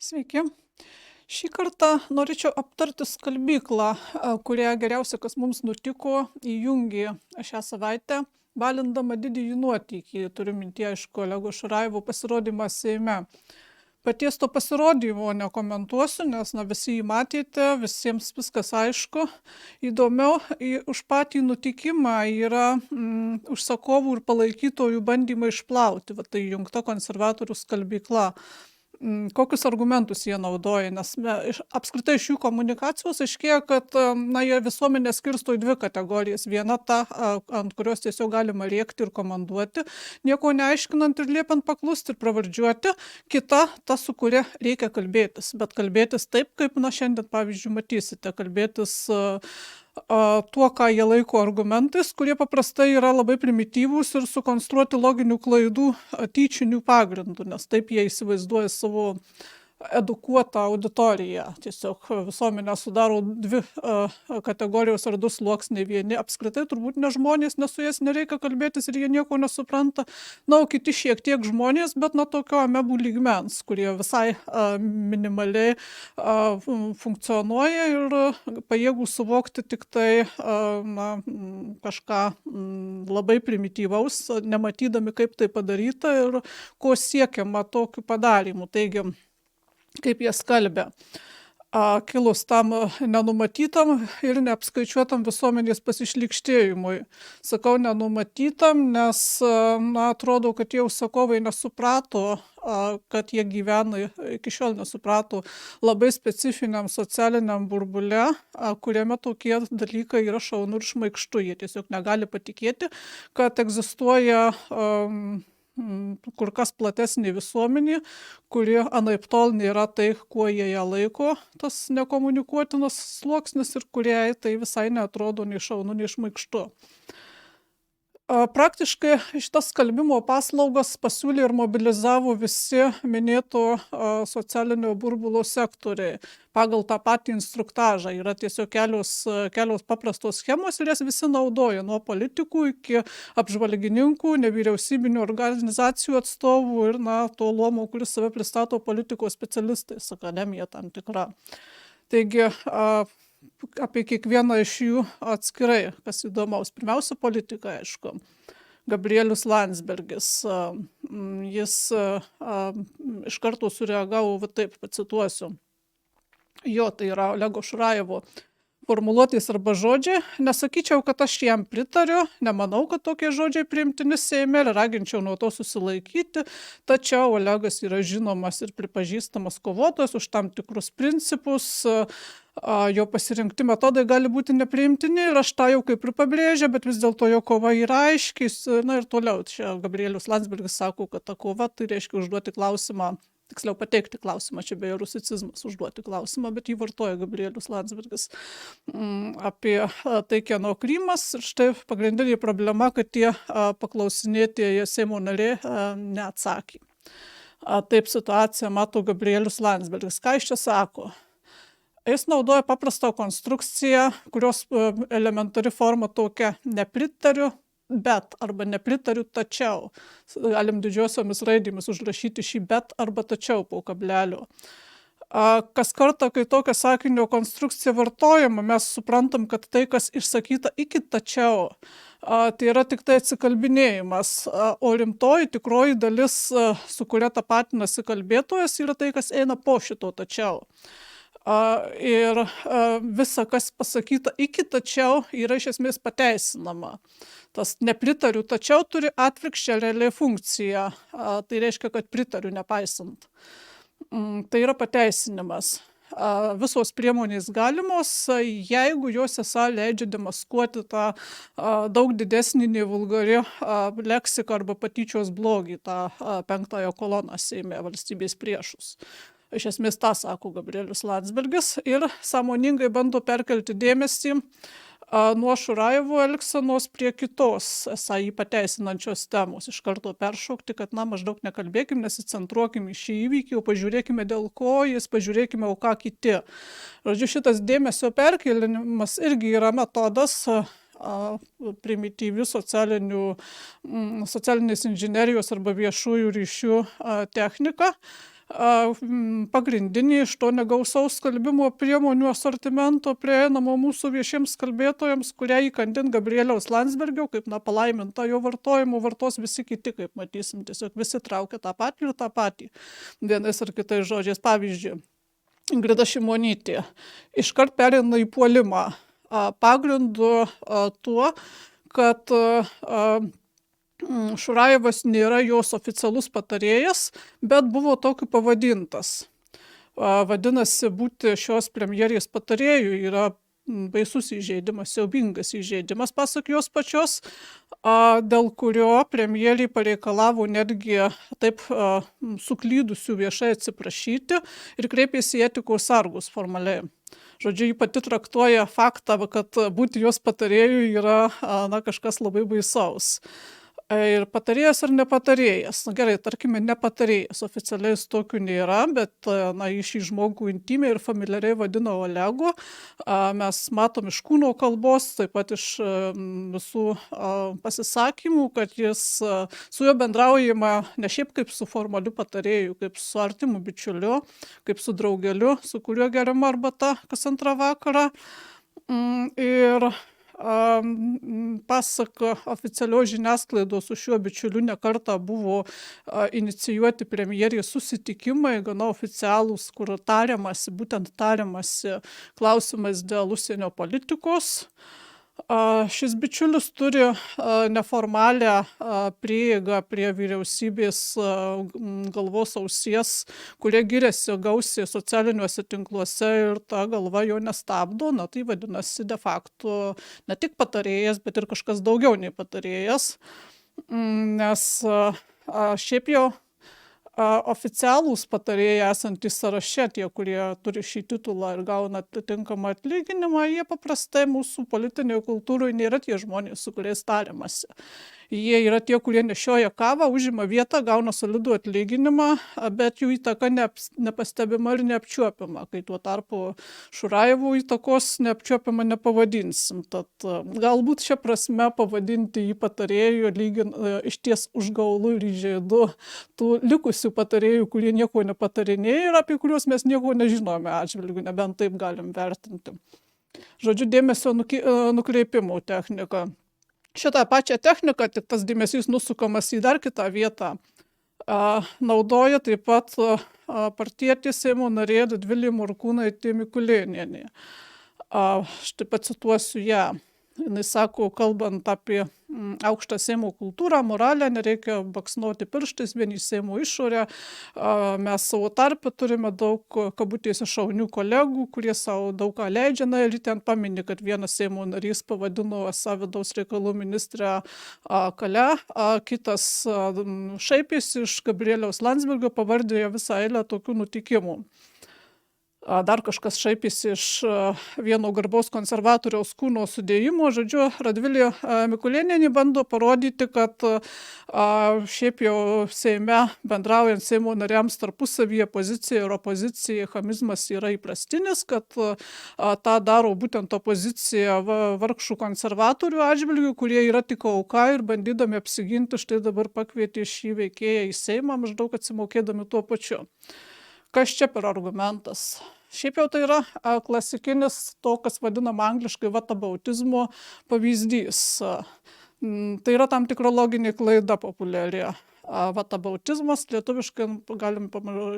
Sveiki. Šį kartą norėčiau aptarti skalbyklą, kurią geriausia, kas mums nutiko, įjungė šią savaitę, balindama didįjį nuotykį, turiu mintyje, aišku, Olego Šurajevo pasirodymą Seime. Paties to pasirodymo nekomentuosiu, nes visi jį matėte, visiems viskas aišku. Įdomiau, už patį nutikimą yra užsakovų ir palaikytojų bandymai išplauti, tai įjungta konservatorių skalbykla. Kokius argumentus jie naudoja, nes apskritai iš jų komunikacijos aiškėja, kad jie visuomenę skirsto į dvi kategorijas. Viena ta, ant kurios tiesiog galima rėkti ir komanduoti, nieko neaiškinant ir liepiant paklusti ir pravardžiuoti. Kita, ta, su kuria reikia kalbėtis, bet kalbėtis taip, kaip šiandien, pavyzdžiui, matysite, kalbėtis tuo, ką jie laiko argumentais, kurie paprastai yra labai primityvūs ir sukonstruoti loginių klaidų tyčinių pagrindų, nes taip jie įsivaizduoja savo edukuotą auditoriją. Tiesiog visuomenę sudaro dvi kategorijos ar du sluoksniai. Vieni apskritai turbūt ne žmonės, nes su jais nereikia kalbėtis ir jie nieko nesupranta. O kiti šiek tiek žmonės, bet tokio amebų lygmens, kurie visai minimaliai funkcionuoja ir pajėgų suvokti tik tai kažką labai primityvaus, nematydami, kaip tai padaryta ir ko siekiama tokiu padarymu. Taigi, kaip jie skalbia. Kilus tam nenumatytam ir neapskaičiuotam visuomenės pasišlykštėjimui. Sakau nenumatytam, nes atrodo, kad tie užsakovai nesuprato, kad jie gyvena, iki šiol nesuprato labai specifiniam socialiniam burbule, kuriame tokie dalykai yra šaunu ir šmaikštu. Jie tiesiog negali patikėti, kad egzistuoja kur kas platesnė visuomenė, kuri anaiptol nėra tai, kuo jie ją laiko, tas nekomunikuotinas sluoksnis ir kuriai tai visai neatrodo nei šaunu, nei šmaikštu. Praktiškai šitas skalbimo paslaugas pasiūlė ir mobilizavo visi minėto socialinio burbulo sektoriai. Pagal tą patį instruktažą yra tiesiog kelios paprastos schemos ir jas visi naudoja, nuo politikų iki apžvalgininkų, nevyriausybinių organizacijų atstovų ir to luomo, kuris save pristato politikos specialistais, akademija tam tikra. Taigi, apie kiekvieną iš jų atskirai, kas įdomaus. Pirmiausia, politika, aišku. Gabrielius Landsbergis. Jis iš karto sureagavo, taip pacituosiu. Jo, tai yra Olego Šurajevo formuluotės arba žodžiai. Nesakyčiau, kad aš jam pritariu, nemanau, kad tokie žodžiai priimtini Seime ir raginčiau nuo to susilaikyti, tačiau Olegas yra žinomas ir pripažįstamas kovotojas už tam tikrus principus, jo pasirinkti metodai gali būti nepriimtini ir aš tą jau kaip ir pabrėžia, bet vis dėlto jo kova yra aiškiai, ir toliau. Čia Gabrielius Landsbergis sako, kad ta kova tai reiškia užduoti klausimą, tiksliau pateikti klausimą, čia beje rusicizmas, užduoti klausimą, bet jį vartoja Gabrielius Landsbergis apie tai, kieno Krymas. Ir štai pagrindinė problema, kad tie paklausinėtieji Seimo nariai neatsakė. Taip situaciją mato Gabrielius Landsbergis. Ką jis čia sako? Jis naudoja paprastą konstrukciją, kurios elementari forma tokia: nepritariu, bet arba nepritariu, tačiau. Galim didžiosiomis raidėmis užrašyti šį bet arba tačiau po kablelio. Kas kartą, kai tokia sakinio konstrukcija vartojama, mes suprantam, kad tai, kas išsakyta iki tačiau, tai yra tik tai atsikalbinėjimas, o rimtoji, tikroji dalis, su kuria tapatinasi kalbėtojas, yra tai, kas eina po šito tačiau. Ir visa, kas pasakyta iki tačiau, yra iš esmės pateisinama. Tas nepritariu tačiau turi atvirkščią realią funkciją. Tai reiškia, kad pritariu nepaisant. Tai yra pateisinimas. Visos priemonės galimos, jeigu jos esą leidžia demaskuoti tą daug didesnį nei vulgari leksiką arba patyčios blogį, tą penktąją koloną Seime, valstybės priešus. Iš esmės tą sako Gabrielius Landsbergis ir sąmoningai bando perkelti dėmesį nuo Šurajevo elgsenos prie kitos, esą jį pateisinančios temos. Iš karto peršokti, kad maždaug nekalbėkim, nesicentruokim į šį įvykį, o pažiūrėkime dėl ko jis, pažiūrėkime, o ką kiti. Žodžiu, šitas dėmesio perkelimas irgi yra metodas, primityvi socialinės inžinerijos arba viešųjų ryšių technika, pagrindiniai iš to negausaus skalbimo priemonių asortimento prieinamo mūsų viešiems kalbėtojams, kurią įkandin Gabrieliaus Landsbergio, kaip palaiminta jo vartojimu, vartos visi kiti, kaip matysim, tiesiog visi traukia tą patį ir tą patį, vienais ar kitais žodžiais. Pavyzdžiui, Ingrida Šimonytė iškart pereina į puolimą pagrindu tuo, kad Šurajevas nėra jos oficialus patarėjas, bet buvo tokiu pavadintas. Vadinasi, būti šios premjerės patarėjų yra baisus įžeidimas, siaubingas įžeidimas, pasak jos pačios, dėl kurio premjerė pareikalavo netgi taip suklydusių viešai atsiprašyti ir kreipėsi į etikos sargus formaliai. Žodžiu, ji pati traktuoja faktą, kad būti jos patarėjų yra kažkas labai baisaus. Ir patarėjas ar nepatarėjas? Gerai, tarkime, nepatarėjas. Oficialiai tokių nėra, bet iš šį žmogų intimiai ir familiariai vadina Olegu. Mes matom iš kūno kalbos, taip pat iš visų pasisakymų, kad jis su juo bendraujama ne šiaip kaip su formaliu patarėju, kaip su artimu bičiuliu, kaip su draugeliu, su kuriuo geriama arbata kas antrą vakarą. Ir pasak oficialios žiniasklaidos su šiuo bičiuliu nekartą buvo inicijuoti premjerės susitikimai, gana oficialūs, kur tariamasi klausimais dėl užsienio politikos. Šis bičiulis turi neformalią prieigą prie vyriausybės galvos ausies, kurie giriasi gausiai socialiniuose tinkluose ir ta galva jo nestabdo. Tai vadinasi de facto ne tik patarėjas, bet ir kažkas daugiau nei patarėjas, nes šiaip jau oficialūs patarėjai esantys sąraše, tie, kurie turi šį titulą ir gauna atitinkamą atlyginimą, jie paprastai mūsų politinėje kultūroje nėra tie žmonės, su kuriais tariamasi. Jie yra tie, kurie nešioja kavą, užima vietą, gauna solidų atlyginimą, bet jų įtaka nepastebima ir neapčiuopiama, kai tuo tarpu Šurajevų įtakos neapčiuopiama nepavadinsim. Tad galbūt šią prasme pavadinti jį patarėjų išties užgaulu ir įžeidu tų likusių patarėjų, kurie nieko nepatarinėja ir apie kuriuos mes nieko nežinome atžvilgiu, nebent taip galim vertinti. Žodžiu, dėmesio nukreipimo technika. Šitą pačią techniką, tik tas dėmesys nusukamas į dar kitą vietą, naudoja taip pat partietė Seimo narė Radvilė Morkūnaitė Mikulėnienė. Štai pacituosiu ją. Jis sako, kalbant apie aukštą Seimo kultūrą, moralę, nereikia baksnuoti pirštais vien į Seimo išorę. Mes savo tarpe turime daug kabutėse šaunių kolegų, kurie savo daug ką leidžia. Ir ten pamini, kad vienas Seimo narys pavadino esą vidaus reikalų ministrę Kale, kitas šaipėsi iš Gabrieliaus Landsbergio, pavardėjo visą eilę tokių nutikimų. Dar kažkas šaipėsi iš vieno garbaus konservatoriaus kūno sudėjimo. Žodžiu, Radvilė Mikulėnienė bando parodyti, kad šiaip jau Seime bendraujant Seimo nariams tarpusavyje pozicija ir opozicija, chamizmas yra įprastinis, kad tą daro būtent opozicija vargšų konservatorių atžvilgių, kurie yra tik auka ir bandydami apsiginti, štai dabar pakvietė šį veikėją į Seimą, maždaug atsimokėdami tuo pačiu. Kas čia per argumentas? Šiaip jau tai yra klasikinis to, kas vadinama angliškai whataboutizmo pavyzdys. Tai yra tam tikra loginė klaida populiari. Whataboutizmas lietuviškai galim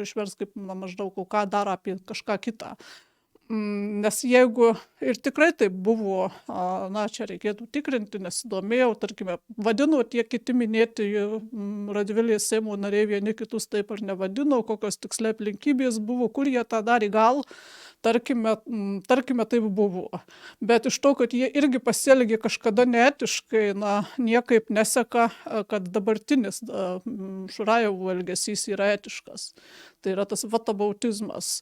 išversti kaip maždaug ką daro apie kažką kitą. Nes jeigu ir tikrai taip buvo, čia reikėtų tikrinti, nesidomėjau, tarkime, vadino tie kiti minėti Radvilės Seimo nariai vieni kitus taip ar nevadino, kokios tiksliai aplinkybės buvo, kur jie tą darė, gal, tarkime, taip buvo. Bet iš to, kad jie irgi pasielgė kažkada neetiškai, niekaip neseka, kad dabartinis Šurajevų elgesys yra etiškas. Tai yra tas whataboutizmas.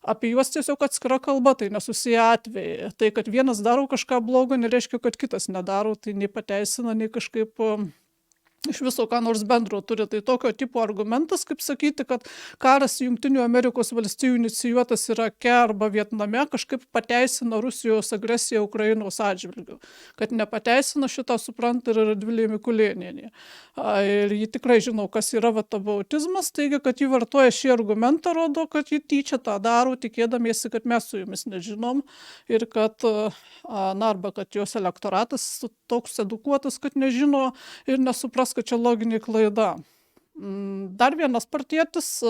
Apie juos tiesiog atskira kalba, tai nesusiję atvejai. Tai, kad vienas daro kažką blogo, nereiškia, kad kitas nedaro, tai nei pateisina, nei kažkaip iš viso ką nors bendro turi. Tai tokio tipo argumentas, kaip sakyti, kad karas Jungtinių Amerikos valstijų inicijuotas Irake arba Vietname kažkaip pateisina Rusijos agresiją Ukrainos atžvilgiu. Kad nepateisina, šitą supranta ir Radvilė Mikulėnienė. Ir ji tikrai žino, kas yra vatabautizmas, taigi, kad ji vartoja šį argumentą, rodo, kad ji tyčia tą daro, tikėdamiesi, kad mes su jumis nežinom ir kad, arba kad jos elektoratas toks edukuotas, kad nežino ir nesupras, kad čia loginė klaida. Dar vienas partietis,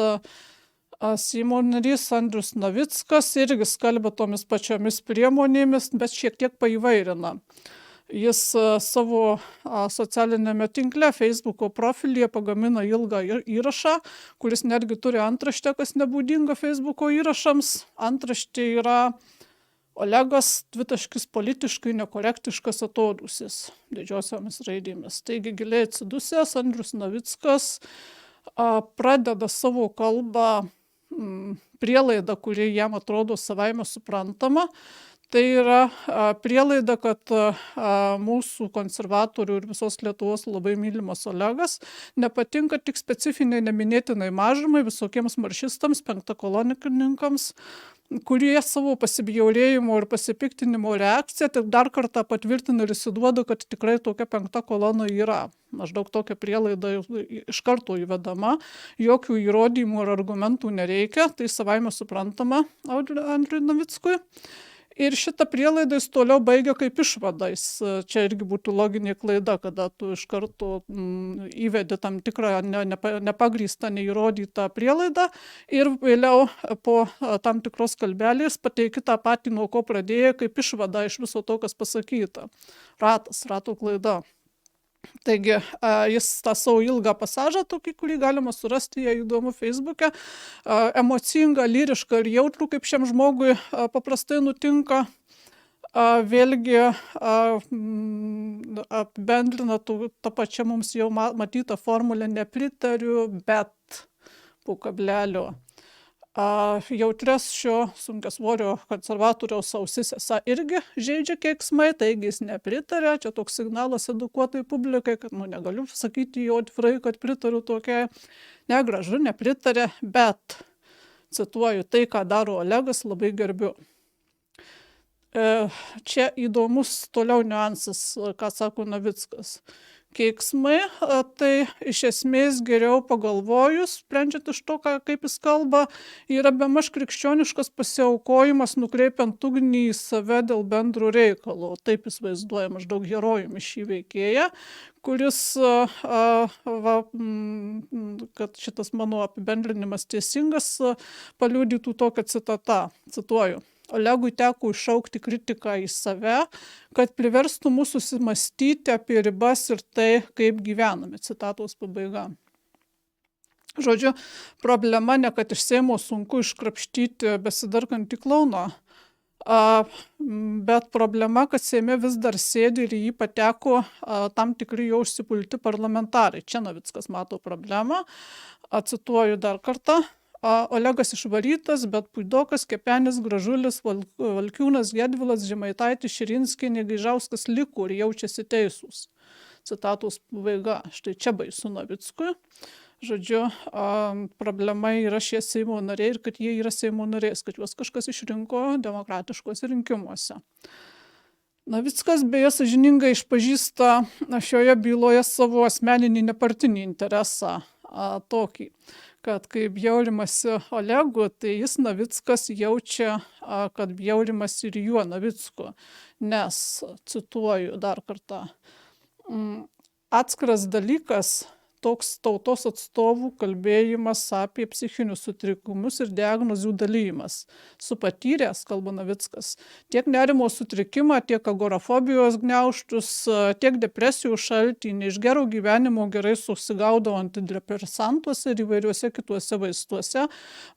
Seimo narys Andrius Navickas, irgi skalbia tomis pačiomis priemonėmis, bet šiek tiek paįvairina. Jis savo socialinėme tinkle, Facebooko profilyje pagamina ilgą įrašą, kuris netgi turi antraštę, kas nebūdinga Facebooko įrašams. Antraštė yra Olegas politiškai nekorektiškas atodūsis didžiosiomis raidėmis. Taigi giliai atsidusęs Andrius Navickas pradeda savo kalbą prielaidą, kuri jam atrodo savaime suprantama. Tai yra prielaida, kad mūsų konservatorių ir visos Lietuvos labai mylimas Olegas nepatinka tik specifiniai neminėtinai mažumai, visokiems maršistams, penktakolonininkams, kurie savo pasibjaurėjimo ir pasipiktinimo reakciją tik dar kartą patvirtina ir įsiduoda, kad tikrai tokia penkta kolona yra. Maždaug tokia prielaida iš karto įvedama, jokių įrodymų ar argumentų nereikia, tai savaime suprantama Andriui Navickui. Ir šitą prielaidą jis toliau baigia kaip išvadais. Čia irgi būtų loginė klaida, kada tu iš karto įvedi tam tikrą nepagrįstą, neįrodytą prielaidą ir vėliau po tam tikros kalbelės pateiki tą patį, nuo ko pradėjai, kaip išvada iš viso to, kas pasakyta. Rato klaida. Taigi jis tą savo ilgą pasažą, tokį, kurį galima surasti, jei įdomu Facebook'e, emocingą, lyrišką ir jautrų, kaip šiam žmogui paprastai nutinka, vėlgi apibendrina tą pačią mums jau matytą formulę nepritariu, bet po kablelio. Jautres šio sunkiasvorio konservatoriaus ausis esą irgi žeidžia keiksmai, taigi jis nepritarė. Čia toks signalas edukuotai publikai, kad negaliu sakyti jo atvirai, kad pritariu tokiai. Negražu, nepritarė, bet, cituoju, tai, ką daro Olegas, labai gerbiu. Čia įdomus toliau niuansas, ką sako Navickas. Keiksmai, tai iš esmės geriau pagalvojus, sprendžiant iš to, kaip jis kalba, yra bemaž krikščioniškas pasiaukojimas, nukreipiant ugnį į save dėl bendro reikalo. Taip jis vaizduoja maždaug herojumi šį veikėją, kuris, kad šitas mano apibendrinimas teisingas, paliudytų tokią citatą, cituoju. Olegui teko iššaukti kritiką į save, kad priverstų mus susimastyti apie ribas ir tai, kaip gyvename. Citatos pabaiga. Žodžiu, problema ne, kad iš Seimo sunku iškrapštyti besidarkantį klouną, bet problema, kad Seime vis dar sėdi ir į jį pateko tam tikri jau užsipulti parlamentarai. Čia Navickas mato problemą. Cituoju dar kartą. Olegas išvarytas, bet Puidokas, Kepenis, Gražulis, Valkiūnas, Gedvilas, Žemaitaitis, Širinskienė, Gaižauskas liko ir jaučiasi teisūs. Citatos pabaiga. Štai čia baisu Navickui. Žodžiu, problema yra šie Seimo nariai ir kad jie yra Seimo nariais, kad juos kažkas išrinko demokratiškuose rinkimuose. Navickas beje sąžiningai išpažįsta šioje byloje savo asmeninį nepartinį interesą tokį, kad kai bjaurimasi Olegu, tai jis Navickas jaučia, kad bjaurimasi ir juo Navicku, nes, cituoju dar kartą, atskiras dalykas toks tautos atstovų kalbėjimas apie psichinius sutrikimus ir diagnozių dalymas. Supatyręs, kalba Navickas, tiek nerimo sutrikimą, tiek agorafobijos gniaužtus, tiek depresijų šaltį, ne iš gero gyvenimo gerai susigaudo antidepresantuose ir įvairiuose kituose vaistuose.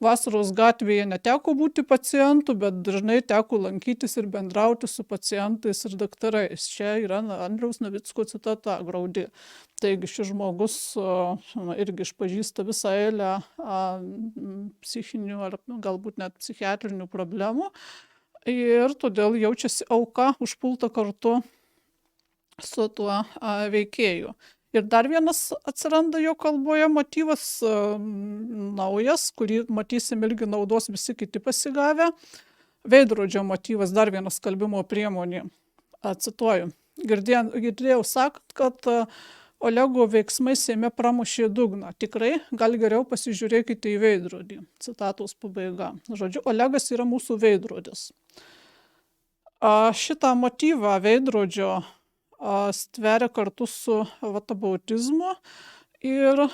Vasaros gatvėje neteko būti pacientų, bet dažnai teko lankytis ir bendrauti su pacientais ir daktarais. Čia yra Andriaus Navicko citata graudi. Taigi šis žmogus irgi išpažįsta visą eilę psichinių ar galbūt net psichiatrinių problemų ir todėl jaučiasi auka užpulta kartu su tuo veikėju. Ir dar vienas atsiranda jo kalboje motyvas, naujas, kurį matysim irgi naudos visi kiti pasigavę. Veidrodžio motyvas, dar viena skalbimo priemonė. Cituoju. Girdėjau sakant, kad Olego veiksmai Seime pramušė dugną. Tikrai, gal geriau pasižiūrėkite į veidrodį. Citatos pabaiga. Žodžiu, Olegas yra mūsų veidrodis. Šitą motyvą veidrodžio stveria kartu su vatabautizmu ir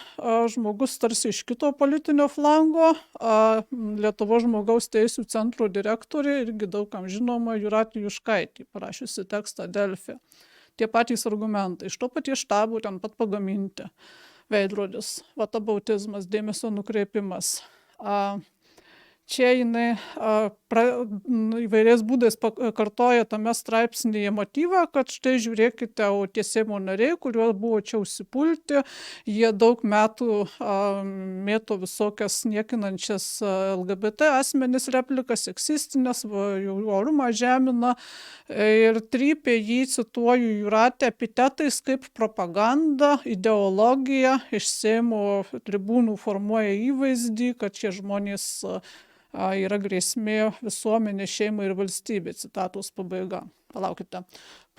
žmogus tarsi iš kito politinio flango, Lietuvos žmogaus teisių centro direktorė, irgi daugam žinoma, Jūratė Juškaitė, parašiusi tekstą Delfi. Tie patys argumentai, iš to paties štabo ten pat pagaminti. Veidrodis, vatabautizmas, dėmesio nukreipimas. Čia jinai įvairiais būdais kartoja tame straipsnyje motyvą, kad štai žiūrėkite, o tie Seimo nariai, kuriuos buvo čia užsipulti, jie daug metų mėto visokias niekinančias LGBT asmenis replikas, seksistinės, jų orumą žemina ir trypė jį, cituoju Jūratę, epitetais kaip propaganda, ideologija, iš Seimo tribūnų formuoja įvaizdį, kad šie žmonės yra grėsmė visuomenė, šeimai ir valstybė, citatos pabaiga. Palaukite.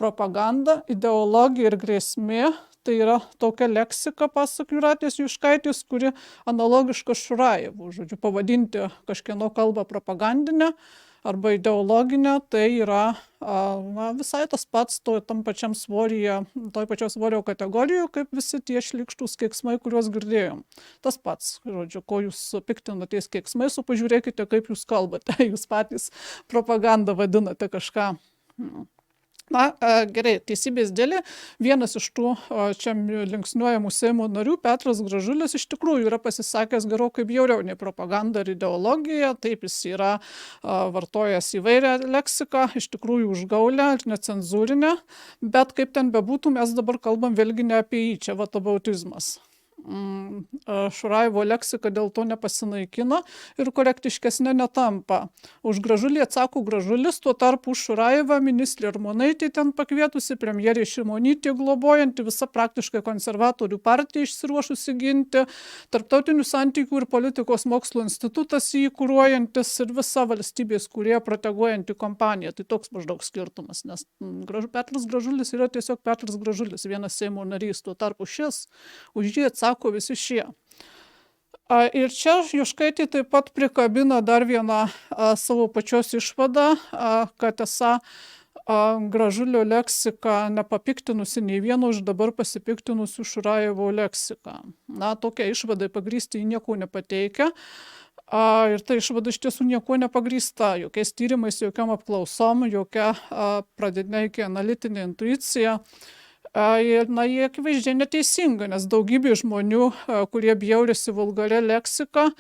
Propaganda, ideologija ir grėsmė, tai yra tokia leksika, pasak Jūratės Juškaitės, kuri analogiška Šurajevų. Žodžiu, pavadinti kažkieno kalbą propagandinę arba ideologinę, tai yra visai tas pats tam pačiam svoryje, toj pačios svorio kategorijoje, kaip visi tie šlykštūs keiksmai, kuriuos girdėjom. Tas pats, žodžiu, ko jūs piktinatės keiksmais, o pažiūrėkite, kaip jūs kalbate, jūs patys propagandą vadinate kažką. Na, gerai, teisybės dėlė, vienas iš tų čia linksniuojamų Seimo narių, Petras Gražulis, iš tikrųjų yra pasisakęs gerokai bjauriau nei propaganda ir ideologija, taip jis yra vartojęs įvairią leksiką, iš tikrųjų užgaulę ir necenzūrinę, bet kaip ten bebūtų, mes dabar kalbam vėlgi ne apie jį, čia vatabautizmas. Šurajevo leksika dėl to nepasinaikina ir korektiškesnė netampa. Už Gražulį atsako Gražulis, tuo tarpu už Šurajevą ministrė Armonaitė ten pakvietusi, premjerė Šimonytė globojanti, visa praktiškai konservatorių partija išsiruošusi ginti, Tarptautinių santykių ir politikos mokslo institutas jį kuruojantis ir visa valstybės kūrėja proteguojanti kompanija. Tai toks maždaug skirtumas, nes Petras Gražulis yra tiesiog Petras Gražulis, vienas Seimo narys, tuo tarpu šis už jį atsako visi šie. Ir čia Juškaitė taip pat prikabina dar vieną savo pačios išvadą, kad esą Gražulio leksika nepapiktinusi nei vieno iš dabar pasipiktinusių Šurajevo leksiką. Na, tokia išvada pagrįsti jį nieko nepateikia. Ir ta išvada iš tiesų nieko nepagrįsta, jokiais tyrimais, jokiam apklausom, jokia pradinė iki analitinė intuicija. Na, jie akivaizdžiai neteisinga, nes daugybė žmonių, kurie bjaurisi vulgaria leksika,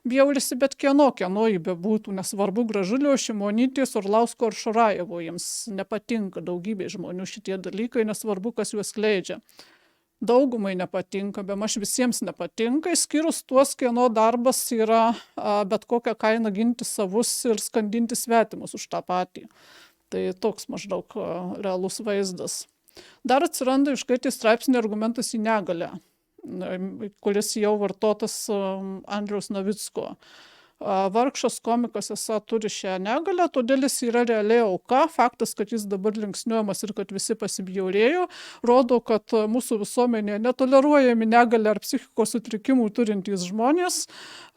bjaurisi bet kieno jį bebūtų, nesvarbu Gražulio, Šimonytės, Orlausko ar Šurajevo, jiems nepatinka daugybė žmonių šitie dalykai, nesvarbu, kas juos skleidžia. Daugumai nepatinka, bemaž visiems nepatinka, išskyrus tuos, kieno darbas yra bet kokią kainą ginti savus ir skandinti svetimus už tą patį. Tai toks maždaug realus vaizdas. Dar atsiranda Juškaitės straipsnį argumentas į negalią, kuris jau vartotas Andriaus Navicko. Vargšas komikas esą turi šią negalę, todėl jis yra realiai auka. Faktas, kad jis dabar linksniuojamas ir kad visi pasibjaurėjo, rodo, kad mūsų visuomenėje netoleruojami negalę ar psichikos sutrikimų turintys žmonės.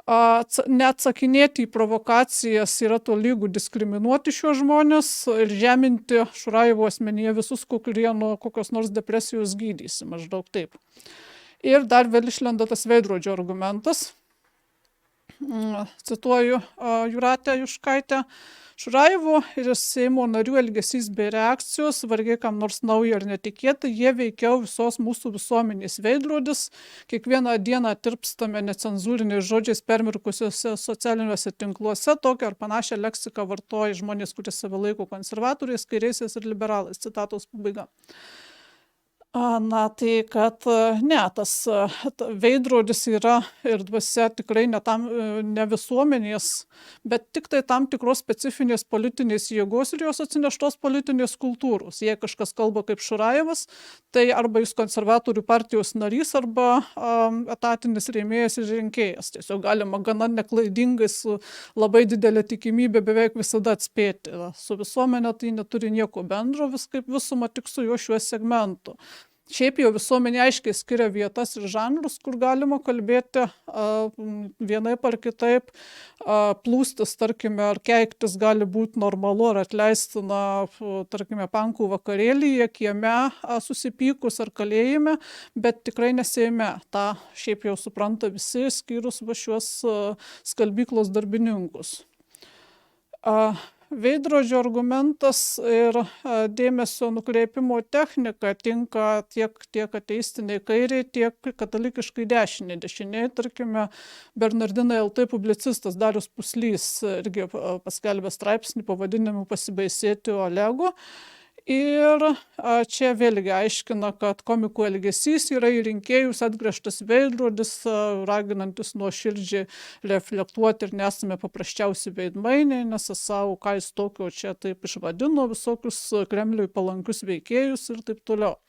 Neatsakinėti į provokacijas yra tolygu diskriminuoti šios žmonės ir žeminti Šurajevo asmenyje visus, kurie nuo kokios nors depresijos gydysi, maždaug taip. Ir dar vėl išlenda tas veidrodžio argumentas. Cituoju Jūratę Juškaitę. Šurajevo ir Seimo narių elgesys bei reakcijos, vargiai kam nors naujo ir netikėta, jie veikiau visos mūsų visuomenės veidrodis. Kiekvieną dieną tirpstame necenzūriniais žodžiais permirkusiuose socialiniuose tinkluose, tokią ar panašią leksiką vartoja žmonės, kurie save laiko konservatoriais, kairiaisiais ir liberalais. Citatos pabaiga. Na, tai kad ne, tas veidrodis yra ir dvasia tikrai ne visuomenės, bet tik tai tam tikros specifinės politinės jėgos ir jos atsineštos politinės kultūros. Jei kažkas kalba kaip Šurajevas, tai arba jis konservatorių partijos narys, arba etatinis rėmėjas ir rinkėjas. Tiesiog galima gana neklaidingai su labai didelė tikimybė beveik visada atspėti. Su visuomenė tai neturi nieko bendro, kaip visuma tik su juo šiuo segmentu. Šiaip jau visuomenė aiškiai skiria vietas ir žanrus, kur galima kalbėti vienaip ar kitaip, plūstis, tarkime, ar keiktis gali būti normalu ar atleistina, tarkime, pankų vakarėlyje, kieme susipykus ar kalėjime, bet tikrai ne Seime. Ta šiaip jau supranta visi, skyrus va šiuos skalbyklos darbininkus. Veidrodžio argumentas ir dėmesio nukreipimo technika tinka tiek ateistiniai kairiai, tiek katalikiškai dešiniai. Dešiniai, tarkime, Bernardinai LT publicistas Darius Puslys irgi paskelbė straipsnį pavadinimu Pasibaisėti Olegu. Ir čia vėlgi aiškina, kad komikų elgesys yra į rinkėjus atgręžtas veidrodis, raginantis nuoširdžiai reflektuoti ir nesame paprasčiausi veidmainiai, nes esau, ką jis tokio čia taip išvadino, visokius Kremliui palankius veikėjus ir taip toliau.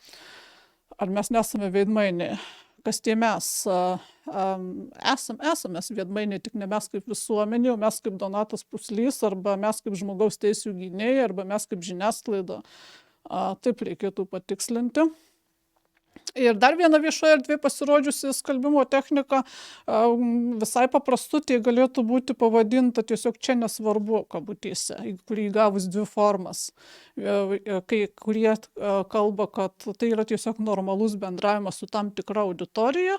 Ar mes nesame veidmainiai? Kas tie mes? Esame veidmainiai, tik ne mes kaip visuomenė, o mes kaip Donatas Puslys, arba mes kaip žmogaus teisių gynėjai, arba mes kaip žiniasklaida. Taip reikėtų patikslinti. Ir dar viena viešoje erdvėje pasirodžiusi skalbimo technika, visai paprastutė galėtų būti pavadinta tiesiog čia nesvarbu, kabutėse, kurį įgavus dvi formas. Kurie kalba, kad tai yra tiesiog normalus bendravimas su tam tikra auditorija.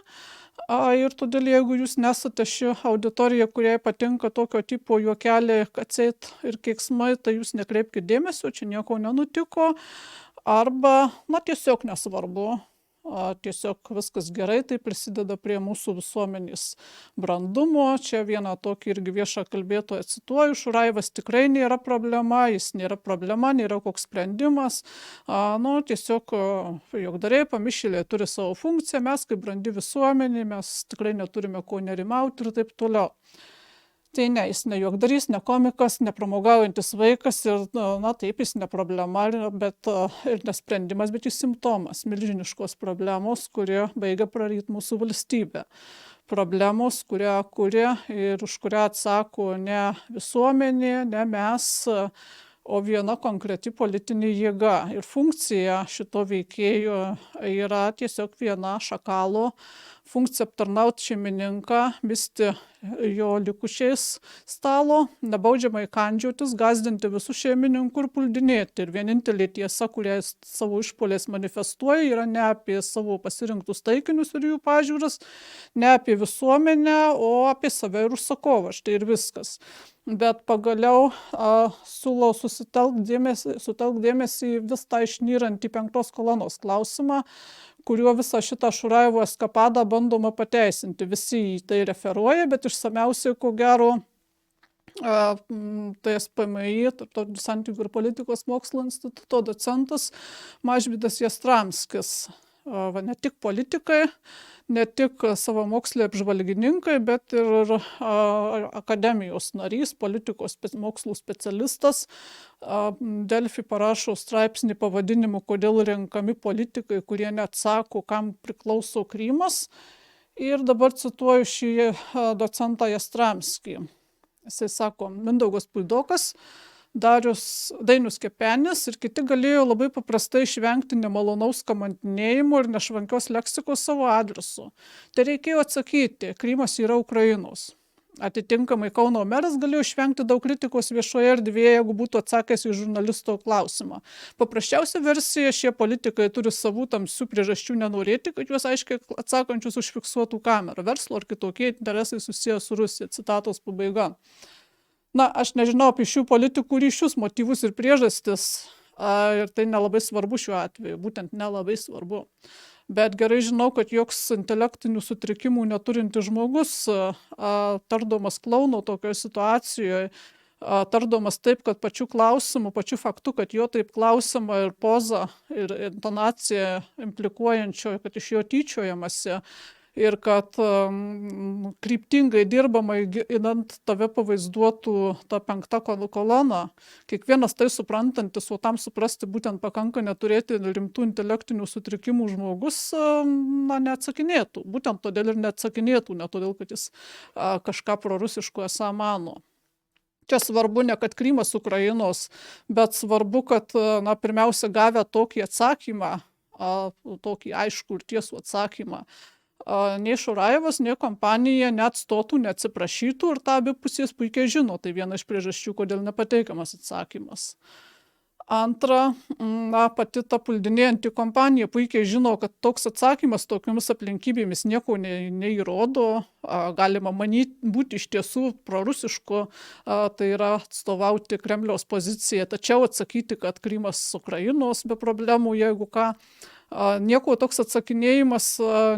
Ir todėl, jeigu jūs nesate ši auditorija, kuriai patinka tokio tipo juokeliai, atseit ir keiksmai, tai jūs nekreipkite dėmesio, čia nieko nenutiko. Arba, tiesiog nesvarbu. Tiesiog viskas gerai, tai prisideda prie mūsų visuomenės brandumo. Čia vieną tokį irgi viešą kalbėtoją cituoju, Šurajevas tikrai nėra problema, jis nėra problema, nėra koks sprendimas. Tiesiog juokdariai, pamišėliai turi savo funkciją, mes kaip brandi visuomenė, mes tikrai neturime ko nerimauti ir taip toliau. Tai ne, jis ne juokdarys, ne komikas, ne pramogaujantis vaikas ir, taip, jis ne problema, bet ir nesprendimas, bet jis simptomas milžiniškos problemos, kurie baigia praryti mūsų valstybę. Problemos, kurią kuria ir už kurią atsako ne visuomenė, ne mes, o viena konkreti politinė jėga. Ir funkcija šito veikėjo yra tiesiog viena šakalo funkcija aptarnauti šeimininką, misti jo likučiais stalo, nebaudžiamai kandžiotis, gąsdinti visų šeimininkų ir puldinėti. Ir vienintelė tiesa, kurią jis savo išpuolės manifestuoja, yra ne apie savo pasirinktus taikinius ir jų pažiūras, ne apie visuomenę, o apie save ir užsakovą. Štai ir viskas. Bet pagaliau siūlau sutelkt dėmesį į vis tą išnyrantį 5 kolonos klausimą, kuriuo visą šitą Šurajevo eskapadą bandoma pateisinti. Visi į tai referuoja, bet išsamiausiai, ko gero, TSPMI, Tarptautinių santykių ir politikos mokslo instituto docentas Mažvydas Jastramskis. Ne tik politikai, ne tik savamoksliai apžvalgininkai, bet ir akademijos narys, politikos mokslų specialistas. Delfi parašo straipsnį pavadinimu "Kodėl renkami politikai, kurie neatsako, kam priklauso Krymas". Ir dabar cituoju šį docentą Jastramskį. Jisai sako, Mindaugas Puidokas, Dainius Kepenis ir kiti galėjo labai paprastai išvengti nemalonaus kamantinėjimo ir nešvankios leksikos savo adresu. Tai reikėjo atsakyti, Krymas yra Ukrainos. Atitinkamai Kauno meras galėjo išvengti daug kritikos viešoje erdvėje, jeigu būtų atsakęs į žurnalisto klausimą. Paprasčiausia versija, šie politikai turi savų tamsių priežasčių nenorėti, kad juos aiškiai atsakančius užfiksuotų kamerą. Verslo ar kitokie interesai susiję su Rusija. Citatos pabaiga. Aš nežinau apie šių politikų ryšius, motyvus ir priežastis. Ir tai nelabai svarbu šiuo atveju, būtent nelabai svarbu. Bet gerai žinau, kad joks intelektinių sutrikimų neturintis žmogus, tardomas klauno tokioje situacijoje, tardomas taip, kad pačiu klausimu, pačiu faktu, kad jo taip klausima ir poza, ir intonacija implikuojančio, kad iš jo tyčiojamasi ir kad kryptingai dirbama, įdant tave pavaizduotų tą 5 kolona. Kiekvienas tai suprantantis, o tam suprasti būtent pakanka neturėti rimtų intelektinių sutrikimų žmogus, neatsakinėtų. Būtent todėl ir neatsakinėtų, ne todėl, kad jis kažką prorusiško esą mano. Čia svarbu ne, kad Krymas Ukrainos, bet svarbu, kad pirmiausia gavę tokį atsakymą, tokį aiškų ir tiesų atsakymą, nei Šurajevas, nei kompanija neatstotų, neatsiprašytų ir tą abi pusės puikiai žino. Tai viena iš priežasčių, kodėl nepateikiamas atsakymas. Antra, pati ta puldinėjanti kompanija puikiai žino, kad toks atsakymas tokiomis aplinkybėmis nieko neįrodo, galima būti iš tiesų prorusišku, tai yra atstovauti Kremliaus poziciją, tačiau atsakyti, kad Krymas Ukrainos be problemų, jeigu ką, nieko toks atsakinėjimas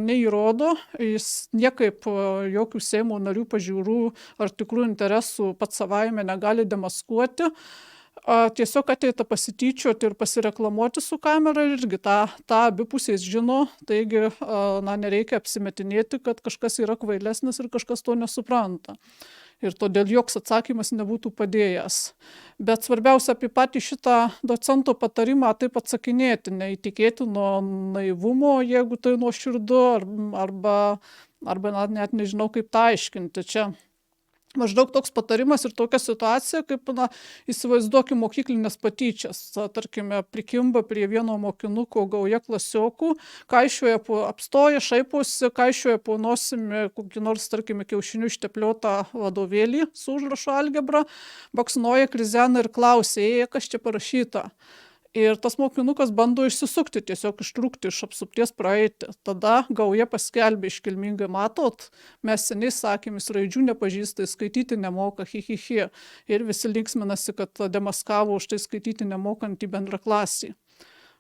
neįrodo, jis niekaip jokių Seimo narių pažiūrų ar tikrų interesų pats savaime negali demaskuoti. Tiesiog ateita pasityčioti ir pasireklamuoti su kamera ir irgi tą abi pusės žino, taigi nereikia apsimetinėti, kad kažkas yra kvailesnis ir kažkas to nesupranta. Ir todėl joks atsakymas nebūtų padėjęs. Bet svarbiausia apie patį šitą docento patarimą taip atsakinėti, neįtikėtino naivumo, jeigu tai nuoširdu, arba net nežinau, kaip tą aiškinti. Čia maždaug toks patarimas ir tokia situacija, kaip, įsivaizduokim mokyklinės patyčias. Tarkime, prikimba prie vieno mokinuko gauja klasiokų, kaišioja apstoja, šaiposi, kaišioja po nosimi kokį nors, tarkime, kiaušinių ištepliotą vadovėlį su užrašu algebra, baksnoja, krizena ir klausia, kas čia parašyta. Ir tas mokinukas bando išsisukti, tiesiog ištrūkti iš apsupties, praeiti. Tada gauja paskelbė iškilmingai, matot, mes seniai sakėm, jis raidžių nepažįsta, skaityti nemoka, hi. Ir visi linksminasi, kad demaskavo už tai skaityti nemokantį bendraklasį.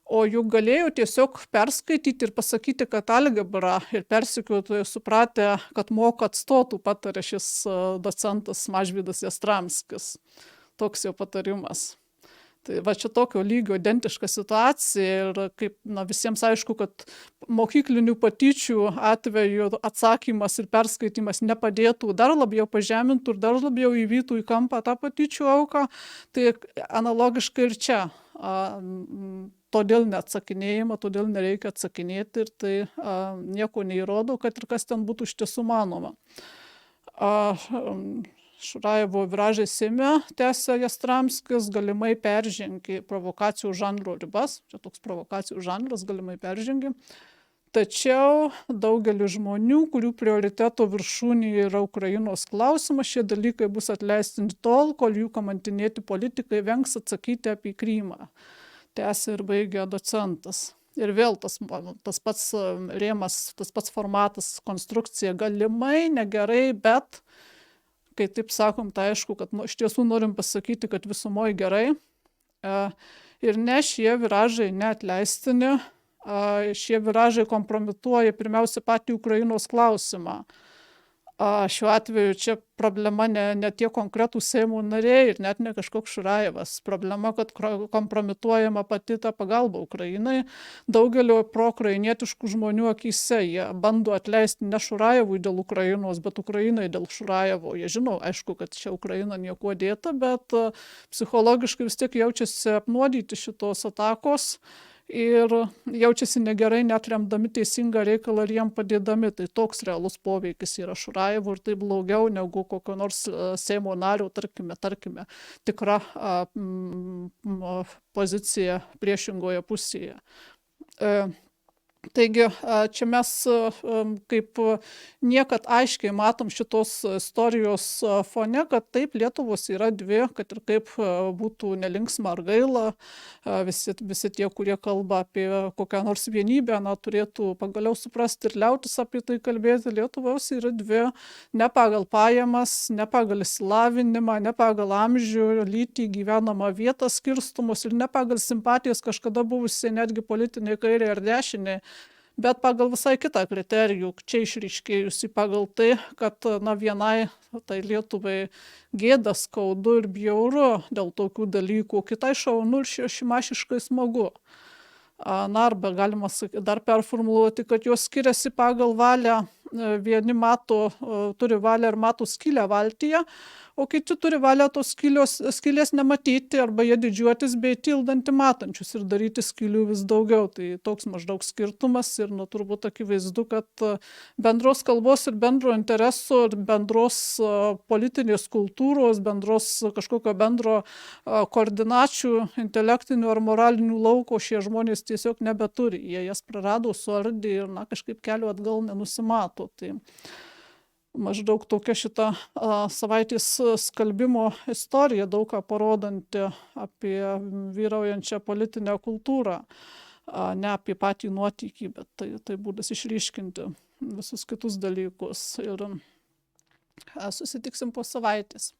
O juk galėjo tiesiog perskaityti ir pasakyti, kad algebra ir persekiotojai supratę, kad moka atstotų, patarė šis docentas Mažvydas Jastramskis. Toks jo patarimas. Tai va čia tokio lygio identiška situacija ir kaip visiems aišku, kad mokyklinių patyčių atveju atsakymas ir perskaitimas nepadėtų, dar labiau pažemintų ir dar labiau įvytų į kampą tą patyčių auką, tai analogiškai ir čia. Todėl neatsakinėjama, todėl nereikia atsakinėti ir tai nieko neįrodo, kad ir kas ten būtų iš tiesų manoma. Šurajevo viražai Seime, tęsia Jastramskis, galimai peržengė provokacijų žanro ribas. Čia toks provokacijų žanras galimai peržengė. Tačiau daugelis žmonių, kurių prioriteto viršūnėje yra Ukrainos klausimas, šie dalykai bus atleistinti tol, kol jų kamantinėti politikai vengs atsakyti apie Krymą. Tęsia ir baigia docentas. Ir vėl tas pats rėmas, tas pats formatas, konstrukcija galimai, negerai, bet kai taip sakom, tai aišku, kad iš tiesų norim pasakyti, kad visumoje gerai. Ir ne, šie viražai neatleistini, šie viražai kompromituoja pirmiausia patį Ukrainos klausimą. Šiuo atveju čia problema ne tie konkretūs Seimo nariai ir net ne kažkoks Šurajevas. Problema, kad kompromituojama pati ta pagalba Ukrainai. Daugelio proukrainietiškų žmonių akyse jie bando atleisti ne Šurajevui dėl Ukrainos, bet Ukrainai dėl Šurajevo. Jie žino, aišku, kad čia Ukraina niekuo dėta, bet psichologiškai vis tiek jaučiasi apnuodyti šitos atakos. Ir jaučiasi negerai net remdami teisingą reikalą ir jiem padėdami. Tai toks realus poveikis yra Šurajevo ir tai blogiau negu kokio nors Seimo nario, tarkime, tikra pozicija priešingoje pusėje. Taigi čia mes kaip niekad aiškiai matom šitos istorijos fone, kad taip Lietuvos yra dvi, kad ir kaip būtų nelinksma ar gaila, visi tie, kurie kalba apie kokią nors vienybę, turėtų pagaliau suprasti ir liautis apie tai kalbėti. Lietuvos yra dvi, ne pagal pajamas, ne pagal išsilavinimą, ne pagal amžių, lytį, gyvenamą vietą skirstomos ir ne pagal simpatijas kažkada buvusiai netgi politiniai kairiai ar dešiniai, bet pagal visai kitą kriterijų, čia išryškėjusi pagal tai, kad vienai tai Lietuvai gėda, skaudu ir bjauru dėl tokių dalykų, kitai šaunu ir šimašiškai smagu. Arba galima dar performuluoti, kad jos skiriasi pagal valią. Vieni turi valią ir mato skylę valtyje, o kiti turi valią tos skylės nematyti arba jie didžiuotis bei tildantį matančius ir daryti skylių vis daugiau. Tai toks maždaug skirtumas ir turbūt akivaizdu, kad bendros kalbos ir bendro intereso ir bendros politinės kultūros, bendros kažkokio bendro koordinačių intelektinių ar moralinių lauko šie žmonės tiesiog nebeturi. Jie jas prarado, suardė ir kažkaip kelio atgal nenusimato. Tai maždaug tokia šita savaitės skalbimo istorija, daug ką parodanti apie vyraujančią politinę kultūrą, ne apie patį nuotykį, bet tai būdas išryškinti visus kitus dalykus. Ir susitiksim po savaitės.